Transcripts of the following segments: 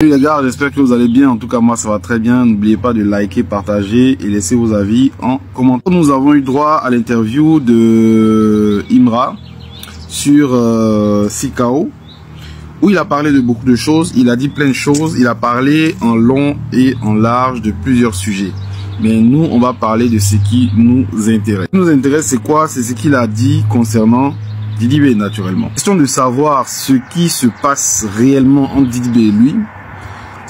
Salut les gars, j'espère que vous allez bien. En tout cas, moi ça va très bien. N'oubliez pas de liker, partager et laisser vos avis en commentaire. Nous avons eu droit à l'interview de Imra sur Sikao, où il a parlé de beaucoup de choses. Il a dit plein de choses. Il a parlé en long et en large de plusieurs sujets. Mais nous, on va parler de ce qui nous intéresse. Ce qui nous intéresse, c'est quoi? C'est ce qu'il a dit concernant Didi B, naturellement. Question de savoir ce qui se passe réellement entre Didi B et lui.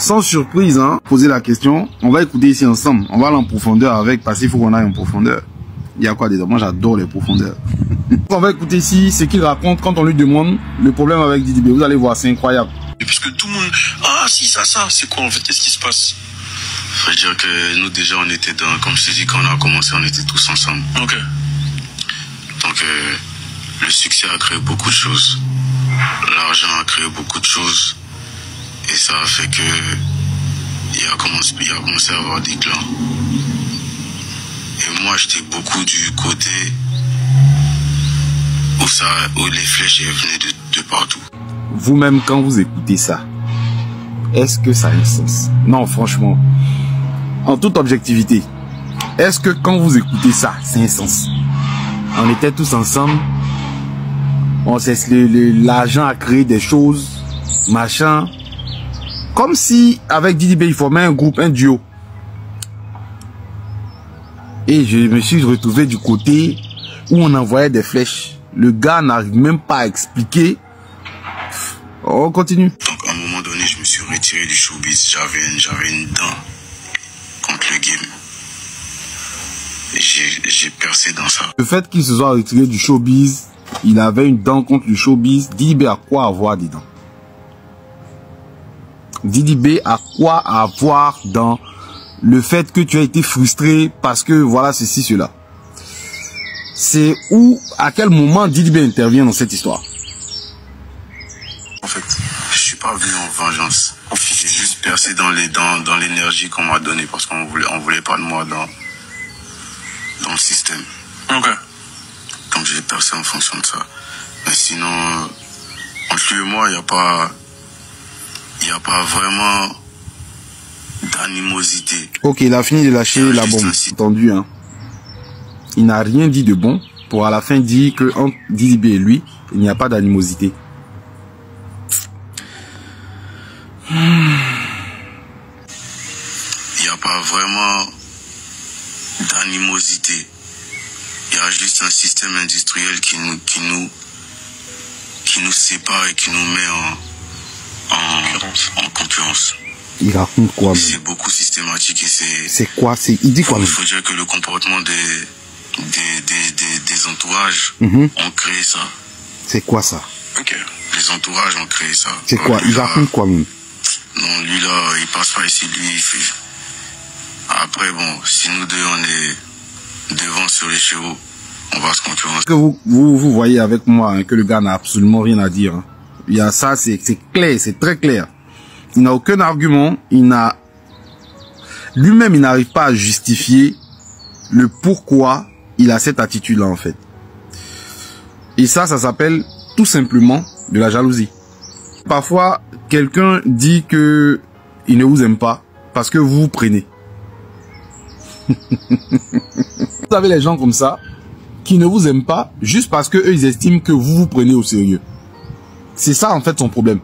Sans surprise, hein, poser la question. On va écouter ici ensemble. On va aller en profondeur avec, parce qu'il faut qu'on aille en profondeur. Il y a quoi dedans? Moi, j'adore les profondeurs. On va écouter ici ce qu'il raconte quand on lui demande le problème avec Didi B. Vous allez voir, c'est incroyable. Et parce que tout le monde, ah si, ça, c'est quoi en fait? Qu'est-ce qui se passe? Faut dire que nous déjà, on était dans, comme je t'ai dit, quand on a commencé, on était tous ensemble. Ok. Donc, le succès a créé beaucoup de choses. L'argent a créé beaucoup de choses. Et ça a fait que il a commencé à avoir des clans. Et moi, j'étais beaucoup du côté où les flèches venaient de partout. Vous-même, quand vous écoutez ça, est-ce que ça a un sens? Non, franchement, en toute objectivité, est-ce que quand vous écoutez ça, c'est un sens? On était tous ensemble, on sait l'argent a créé des choses, machin. Comme si, avec Didi B, il formait un groupe, un duo. Et je me suis retrouvé du côté où on envoyait des flèches. Le gars n'arrive même pas à expliquer. On continue. Donc, à un moment donné, je me suis retiré du showbiz. J'avais une dent contre le game. Et j'ai percé dans ça. Le fait qu'il se soit retiré du showbiz, il avait une dent contre le showbiz. Didi B a quoi avoir dedans? Didi B a quoi avoir dans le fait que tu as été frustré parce que voilà ceci, cela? C'est où, à quel moment Didi B intervient dans cette histoire? En fait, je suis pas venu en vengeance. J'ai juste percé dans l'énergie qu'on m'a donnée parce qu'on voulait pas de moi dans le système. Ok. Donc j'ai percé en fonction de ça. Mais sinon, entre lui et moi, il n'y a pas vraiment d'animosité. Ok, il a fini de lâcher la bombe. Entendu, hein. Il n'a rien dit de bon pour à la fin dire que entre Didi B et lui, il n'y a pas d'animosité. Il n'y a pas vraiment d'animosité. Il y a juste un système industriel qui nous sépare et qui nous met en concurrence. Il raconte quoi? C'est beaucoup systématique et c'est quoi? Il dit quoi? Il faut dire que le comportement des entourages ont créé ça. C'est quoi ça? Ok. Les entourages ont créé ça. C'est quoi? Il raconte quoi même? Non, lui là, il passe pas ici, lui il fait. Après bon, si nous deux on est devant sur les chevaux, on va se concurrencer. Que vous voyez avec moi, hein, que le gars n'a absolument rien à dire. Hein. Il y a ça, c'est clair, c'est très clair. Il n'a aucun argument, lui-même il n'arrive pas à justifier le pourquoi il a cette attitude-là en fait. Et ça s'appelle tout simplement de la jalousie. Parfois, quelqu'un dit que il ne vous aime pas parce que vous vous prenez. Vous avez les gens comme ça qui ne vous aiment pas juste parce que eux ils estiment que vous vous prenez au sérieux. C'est ça en fait son problème.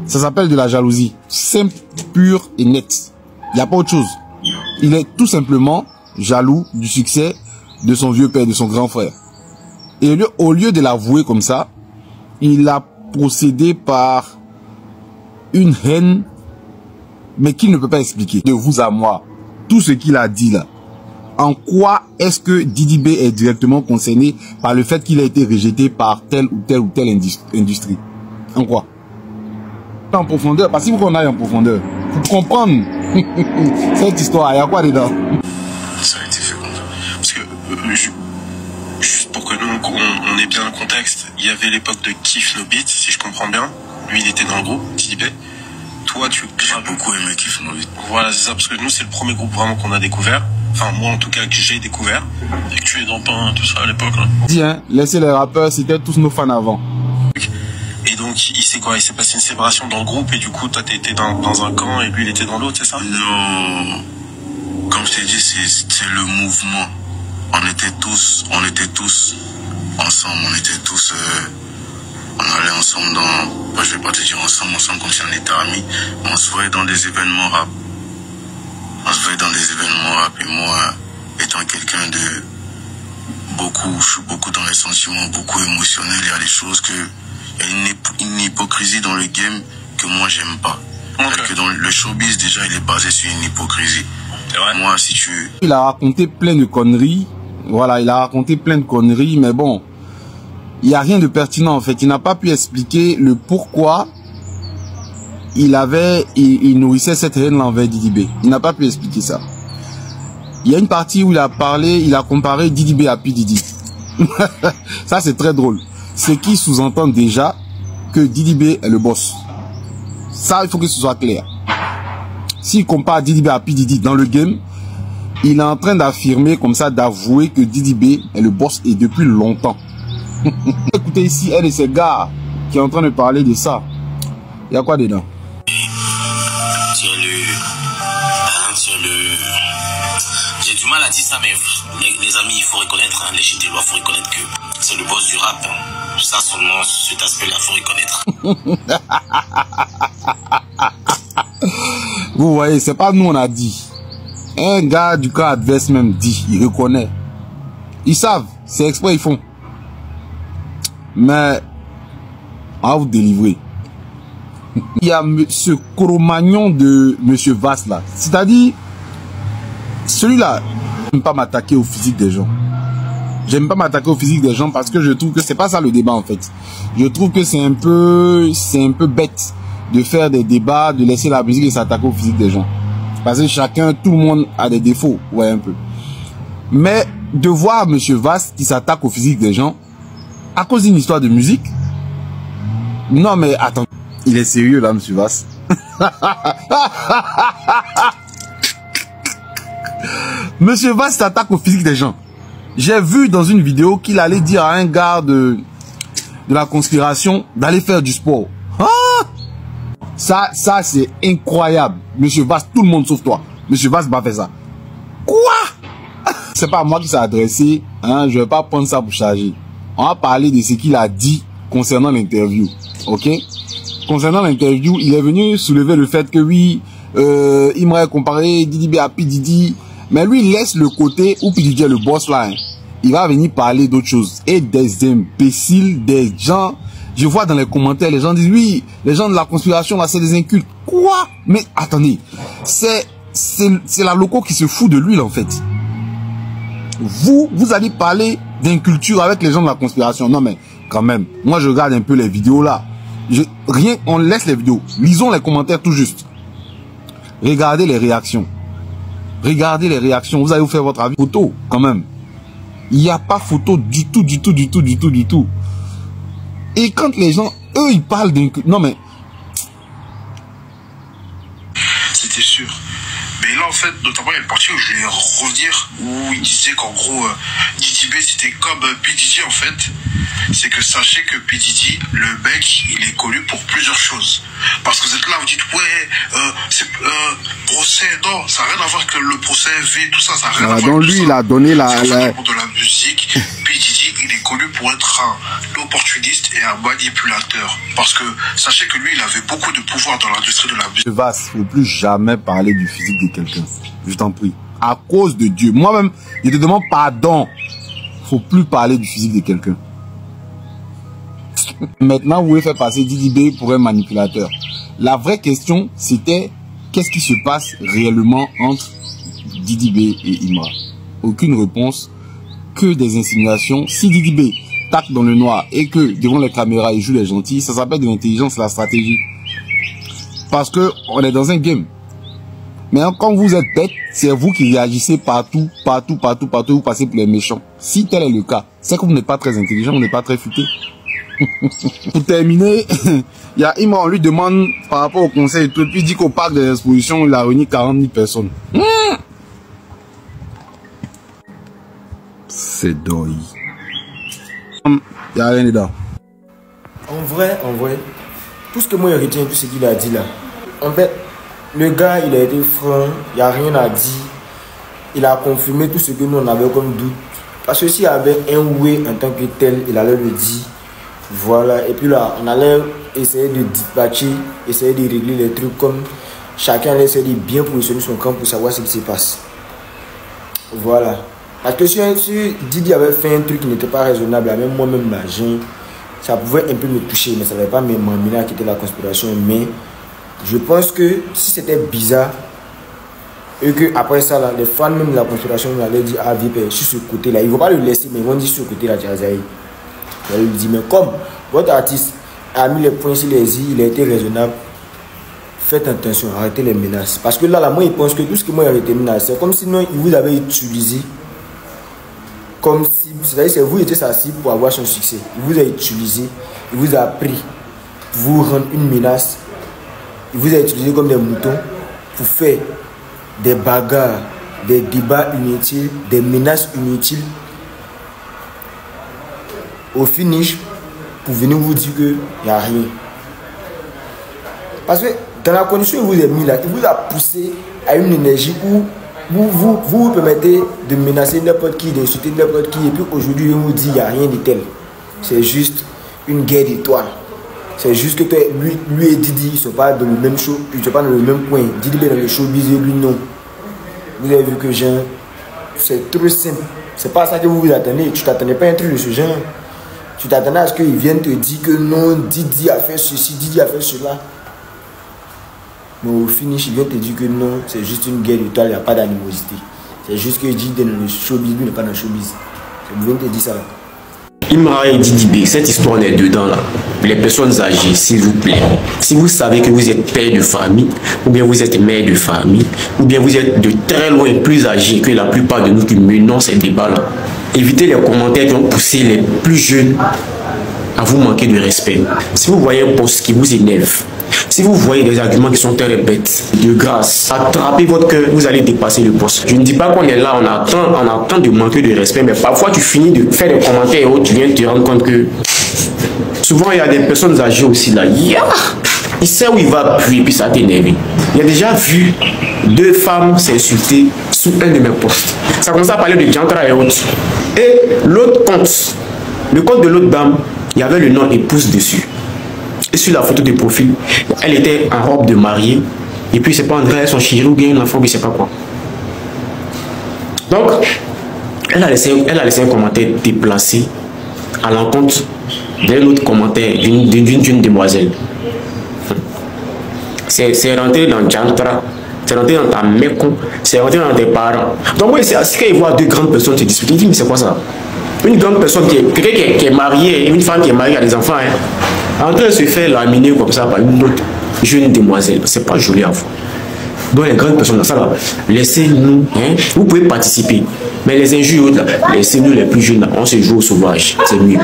Ça s'appelle de la jalousie. Simple, pure et nette. Il n'y a pas autre chose. Il est tout simplement jaloux du succès de son vieux père, de son grand frère. Et au lieu de l'avouer comme ça, il a procédé par une haine, mais qu'il ne peut pas expliquer. De vous à moi, tout ce qu'il a dit là. En quoi est-ce que Didi B est directement concerné par le fait qu'il a été rejeté par telle ou telle industrie? En quoi? En profondeur, parce qu'il faut qu'on aille en profondeur. Pour comprendre cette histoire, il y a quoi dedans? Ça a été fait comme ça. Parce que, juste pour que nous, on ait bien le contexte, il y avait l'époque de Kiff No Beat, si je comprends bien. Lui, il était dans le groupe, Didi B. Toi, j'ai beaucoup aimé Kiff No Beat. Voilà, c'est ça, parce que nous, c'est le premier groupe vraiment qu'on a découvert. Enfin, moi, en tout cas, que j'ai découvert. Et que tu es dans Pain, tout ça, à l'époque, là. Dis, hein, laissez les rappeurs, c'était tous nos fans avant. Et Et donc, il s'est quoi? Il s'est passé une séparation dans le groupe et du coup, toi, t'étais dans un camp et lui, il était dans l'autre, c'est ça? Non. Comme je t'ai dit, c'est le mouvement. On était tous ensemble. On était tous... on allait ensemble dans... je vais pas te dire ensemble comme si on était amis. On se voyait dans des événements rap. Et moi, étant quelqu'un de... je suis beaucoup dans les sentiments, beaucoup émotionnel. Il y a des choses que... Il y a une hypocrisie dans le game que moi, j'aime pas. Okay. Que dans le showbiz, déjà, il est basé sur une hypocrisie. Moi, si tu... Il a raconté plein de conneries. Voilà, il a raconté plein de conneries, mais bon, il n'y a rien de pertinent en fait. Il n'a pas pu expliquer le pourquoi il nourrissait cette haine envers Didi B. Il n'a pas pu expliquer ça. Il y a une partie où il a comparé Didi B à P. Diddy. Ça c'est très drôle. C'est qui sous-entend déjà que Didi B est le boss. Ça, il faut que ce soit clair. S'il compare Didi B à P. Diddy dans le game, il est en train d'affirmer comme ça, d'avouer que Didi B est le boss et depuis longtemps. Écoutez ici un de ces gars qui est en train de parler de ça. Il y a quoi dedans? J'ai du mal à dire ça, mais les amis, il faut reconnaître, les GT, il faut reconnaître que c'est le boss du rap. Ça seulement, cet aspect-là, il faut reconnaître. Vous voyez, c'est pas nous on a dit. Un gars du camp adverse même dit, il reconnaît. Ils savent, c'est exprès ils font. Mais, on va vous délivrer. Il y a ce Cro-Magnon de Monsieur Vass là. C'est-à-dire, celui-là, j'aime pas m'attaquer au physique des gens. J'aime pas m'attaquer au physique des gens parce que je trouve que c'est pas ça le débat en fait. Je trouve que c'est un peu bête de faire des débats, de laisser la musique et s'attaquer au physique des gens. Parce que tout le monde a des défauts, ouais un peu. Mais de voir Monsieur Vass qui s'attaque au physique des gens à cause d'une histoire de musique. Non mais attends, il est sérieux là Monsieur Vass. Monsieur Vass s'attaque au physique des gens. J'ai vu dans une vidéo qu'il allait dire à un gars de la conspiration d'aller faire du sport. Ah! Ça c'est incroyable. Monsieur Vass, tout le monde sauf toi. Monsieur Vass va faire ça. Quoi? C'est pas à moi qui s'est adressé. Hein, je vais pas prendre ça pour charger. On va parler de ce qu'il a dit concernant l'interview. Ok? Concernant l'interview, il est venu soulever le fait que oui, il m'aurait comparé Didi B à P. Diddy. Mais lui, il laisse le côté où P. Diddy est le boss là. Hein. Il va venir parler d'autres choses. Et des imbéciles, des gens... Je vois dans les commentaires, les gens disent, oui, les gens de la conspiration, là, c'est des incultes. Quoi? Mais attendez, c'est la loco qui se fout de lui, là, en fait. Vous allez parler d'inculture avec les gens de la conspiration. Non, mais quand même, moi, je regarde un peu les vidéos, là. On laisse les vidéos. Lisons les commentaires tout juste. Regardez les réactions. Regardez les réactions. Vous allez vous faire votre avis. Photo, quand même. Il n'y a pas photo du tout. Et quand les gens, eux, ils parlent d'un... Non, mais... C'était sûr. Mais là, en fait, notamment, il y a une partie où je vais revenir, où il disait qu'en gros, Didi B, c'était comme P. Diddy, en fait. C'est que sachez que P. Diddy, le mec, il est connu pour plusieurs choses. Parce que vous êtes là, vous dites, ouais, c'est procès, non, ça n'a rien à voir avec le procès V, tout ça, ça n'a rien à voir avec donc lui, ça. il a donné la... De la musique, P. Diddy, il est connu pour être un opportuniste et un manipulateur. Parce que sachez que lui, il avait beaucoup de pouvoir dans l'industrie de la musique. Vass, il ne faut plus jamais parler du physique de quelqu'un. Je t'en prie. À cause de Dieu. Moi-même, je te demande pardon. Il ne faut plus parler du physique de quelqu'un. Maintenant, vous voulez faire passer Didi B pour un manipulateur. La vraie question, c'était qu'est-ce qui se passe réellement entre Didi B et Imra? Aucune réponse, que des insinuations. Si Didi B tape dans le noir et que devant les caméras, il joue les gentils, ça s'appelle de l'intelligence, la stratégie. Parce que on est dans un game. Mais quand vous êtes bête, c'est vous qui réagissez partout, vous passez pour les méchants. Si tel est le cas, c'est que vous n'êtes pas très intelligent, vous n'êtes pas très futé. Pour terminer, il y a Imra, on lui demande par rapport au conseil et tout, puis il dit qu'au parc des expositions, il a réuni 40 000 personnes. C'est doy. Il n'y a rien dedans. En vrai, tout ce que moi je retiens, tout ce qu'il a dit là, en fait, le gars, il a été franc, il n'y a rien à dire. Il a confirmé tout ce que nous on avait comme doute. Parce que s'il y avait un oui en tant que tel, il allait le dire. Voilà, et puis là, on allait essayer de dispatcher, essayer de régler les trucs comme chacun allait essayer de bien positionner son camp pour savoir ce qui se passe. Voilà. Parce que si Didi avait fait un truc qui n'était pas raisonnable, même moi-même, ça pouvait un peu me toucher, mais ça ne va pas m'amener à quitter la conspiration. Mais je pense que si c'était bizarre, et que après ça, là, les fans même de la conspiration allaient dire ah Vipé, sur ce côté-là, ils ne vont pas le laisser, mais ils vont dire sur ce côté-là, Jazaï. Ils vont lui dire, mais comme votre artiste a mis les points sur les i, il a été raisonnable, faites attention, arrêtez les menaces. Parce que là, moi, il pense que tout ce que moi j'ai retenu là, c'est comme si non, il vous avait utilisé comme cible. C'est-à-dire que vous étiez sa cible pour avoir son succès. Il vous a utilisé, il vous a pris pour vous rendre une menace. Il vous a utilisé comme des moutons pour faire des bagarres, des débats inutiles, des menaces inutiles. Au finish, pour venir vous dire qu'il n'y a rien. Parce que dans la condition où il vous a mis là, il vous a poussé à une énergie où vous permettez de menacer n'importe qui, d'insulter n'importe qui, et puis aujourd'hui il vous dit qu'il n'y a rien de tel. C'est juste une guerre d'étoiles. C'est juste que lui et Didi, ils ne sont pas dans le même show, ils ne sont pas dans le même coin. Didi est dans le showbiz et lui non. Vous avez vu que c'est trop simple. C'est pas ça que vous vous attendez. Tu t'attendais pas à un truc de ce genre. Tu t'attendais à ce qu'ils viennent te dire que non, Didi a fait ceci, Didi a fait cela. Mais au finish, ils viennent te dire que non, c'est juste une guerre d'étoiles, il n'y a pas d'animosité. C'est juste que Didi est dans le showbiz, lui n'est pas dans le showbiz. Ils viennent te dire ça là. Imra et Didi B, cette histoire est dedans là. Les personnes âgées, s'il vous plaît. Si vous savez que vous êtes père de famille, ou bien vous êtes mère de famille, ou bien vous êtes de très loin plus âgé que la plupart de nous qui menons ces débats là, évitez les commentaires qui ont poussé les plus jeunes à vous manquer de respect. Si vous voyez un post qui vous énerve, si vous voyez des arguments qui sont très bêtes, de grâce, attrapez votre cœur, vous allez dépasser le poste. Je ne dis pas qu'on est là, on attend de manquer de respect, mais parfois tu finis de faire des commentaires et autres, tu viens te rendre compte que souvent il y a des personnes âgées aussi là. Il sait où il va appuyer puis ça t'énerve. Il a déjà vu 2 femmes s'insulter sous un de mes posts. Ça commence à parler de Jantra et autres. Et l'autre compte, le compte de l'autre dame, il y avait le nom épouse dessus. Et sur la photo de profil, elle était en robe de mariée. Et puis c'est pas André, son chéri ou bien un enfant, mais c'est pas quoi. Donc, elle a laissé un commentaire déplacé à l'encontre d'un autre commentaire d'une demoiselle. C'est rentré dans Jantra, c'est rentré dans ta mécon, c'est rentré dans tes parents. Donc oui, c'est quand il voit 2 grandes personnes se disputer, il dit mais c'est quoi ça? Une grande personne qui est mariée, une femme qui est mariée à des enfants, en train de se faire laminer comme ça par une autre jeune demoiselle, c'est pas joli à voir. Donc les grandes personnes, ça là, laissez-nous, vous pouvez participer, mais les injures, laissez-nous les plus jeunes, on se joue au sauvage, c'est mieux.